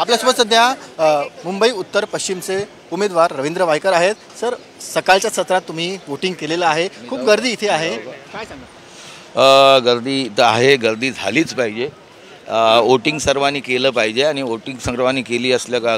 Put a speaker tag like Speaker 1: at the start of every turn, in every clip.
Speaker 1: आपल्यासोबत सध्या मुंबई उत्तर पश्चिमचे उमेदवार रवींद्र वायकर आहेत। सर, सकाळच्या सत्रात तुम्ही वोटिंग केलेलं आहे, खूप गर्दी इथे आहे, काय सांगा?
Speaker 2: गर्दी तर आहे, गर्दी झालीच पाहिजे। वोटिंग सर्वांनी केलं पाहिजे आणि वोटिंग सर्वांनी केली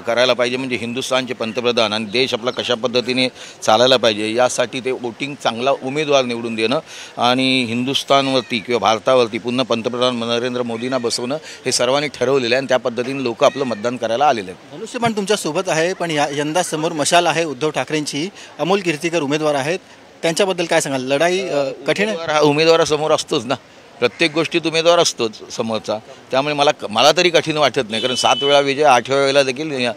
Speaker 2: करायला पाहिजे म्हणजे हिंदुस्थानचे पंतप्रधान आणि देश आपला कशा पद्धतीने चालायला पाहिजे यासाठी ते वोटिंग चांगला उमेदवार निवडून देणं आणि हिंदुस्थानवरती किंवा भारतावरती पुन्हा पंतप्रधान नरेंद्र मोदींना बसवणं हे सर्वांनी ठरवलेलं आहे आणि त्या पद्धतीने लोक आपलं मतदान करायला आलेले आहेत।
Speaker 1: धनुष्यबाण तुमच्या सोबत आहे, पण यंदा समोर मशाल आहे उद्धव ठाकरेंची। अमोल कीर्तीकर उमेदवार आहेत, त्यांच्याबद्दल काय सांगाल? लढाई कठीण आहे?
Speaker 2: हा उमेदवारासमोर असतोच ना, प्रत्येक गोष्टीत उमेदवार असतोच समोरचा, त्यामुळे मला तरी कठीण वाटत नाही, कारण 7 वेळा विजय 8व्या वेळेला देखील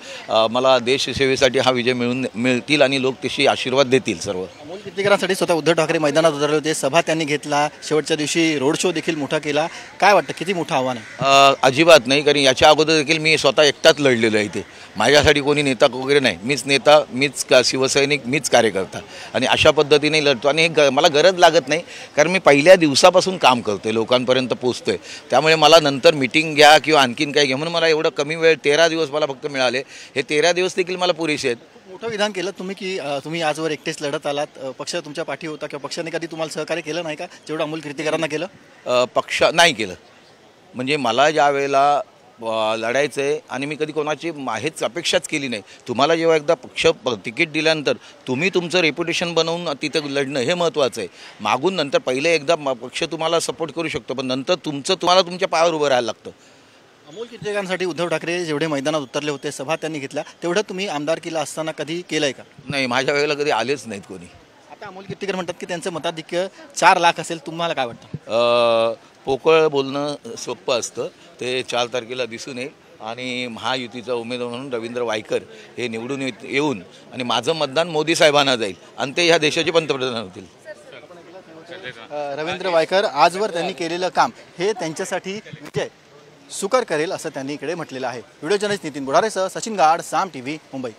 Speaker 2: मला देशसेवेसाठी हा विजय मिळतील आणि लोक तशी आशीर्वाद देतील सर्व।
Speaker 1: अमोल कीर्तीकरांसाठी स्वतः उद्धव ठाकरे मैदानात उतरले होते, सभा त्यांनी घेतला, शेवटच्या दिवशी रोड शो देखील मोठा केला, काय वाटतं किती मोठं आव्हान आहे?
Speaker 2: अजिबात नाही, कारण याच्या अगोदर देखील मी स्वतः एकटाच लढलेलो आहे इथे, माझ्यासाठी कोणी नेता वगैरे नाही, मीच नेता, मीच शिवसैनिक, मीच कार्यकर्ता आणि अशा पद्धतीने लढतो आणि मला गरज लागत नाही, कारण मी पहिल्या दिवसापासून काम करतो, लोकांपर्यंत पोहोचतोय, त्यामुळे मला नंतर मीटिंग घ्या किंवा आणखीन काय घ्या म्हणून मला एवढं कमी वेळ 13 दिवस मला फक्त मिळाले, हे 13 दिवस देखील मला पुरेसे आहेत।
Speaker 1: मोठं विधान केलं तुम्ही की तुम्ही आजवर एकटेच लढत आलात, पक्ष तुमच्या पाठी होता किंवा पक्षाने कधी तुम्हाला सहकार्य केलं नाही का जेवढं अमोल कीर्तीकरांना केलं?
Speaker 2: पक्ष नाही केलं, म्हणजे मला ज्या वेळेला लढायचं आहे आणि मी कधी कोणाची हेच अपेक्षाच केली नाही। तुम्हाला जेव्हा एकदा पक्ष तिकीट दिल्यानंतर तुम्ही तुमचं रेप्युटेशन बनवून तिथं लढणं हे महत्त्वाचं आहे। मागून नंतर पहिले एकदा पक्ष तुम्हाला सपोर्ट करू शकतो, पण नंतर तुम्हाला तुमच्या पायावर उभं राहायला लागतं।
Speaker 1: अमोल कीर्तीकरांसाठी उद्धव ठाकरे जेवढे मैदानात उतरले होते, सभा त्यांनी घेतल्या, तेवढं तुम्ही आमदारकीला असताना कधी केलंय का?
Speaker 2: नाही, माझ्या वेळेला कधी आलेच नाहीत कोणी।
Speaker 1: आता अमोल कीर्तीकर म्हणतात की त्यांचं मताधिक्य 4 लाख असेल, तुम्हाला काय वाटतं?
Speaker 2: पोकळ बोलणं सोपं असतं, ते 4 तारखेला दिसून येईल आणि महायुतीचा उमेदवार म्हणून रवींद्र वायकर हे निवडून येऊन आणि माझं मतदान मोदी साहेबांना जाईल आणि ते ह्या देशाचे पंतप्रधान होतील।
Speaker 1: रवींद्र वायकर आजवर त्यांनी केलेलं काम हे त्यांच्यासाठी विजय सुकर करेल असं त्यांनी इकडे म्हटलेलं आहे। व्हिडिओ जर्नलिस्ट नितीन बुढारेसह सचिन गाड, साम टीव्ही, मुंबई।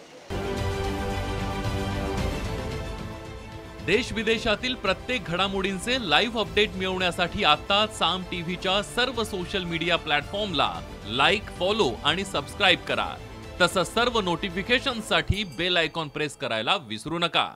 Speaker 3: देश विदेशातील प्रत्येक घडामोडींचे लाईव्ह अपडेट मिळवण्यासाठी आता साम टीव्हीच्या सर्व सोशल मीडिया प्लॅटफॉर्मला लाईक, फॉलो आणि सबस्क्राईब करा। तसंच सर्व नोटिफिकेशनसाठी बेल आयकॉन प्रेस करायला विसरू नका।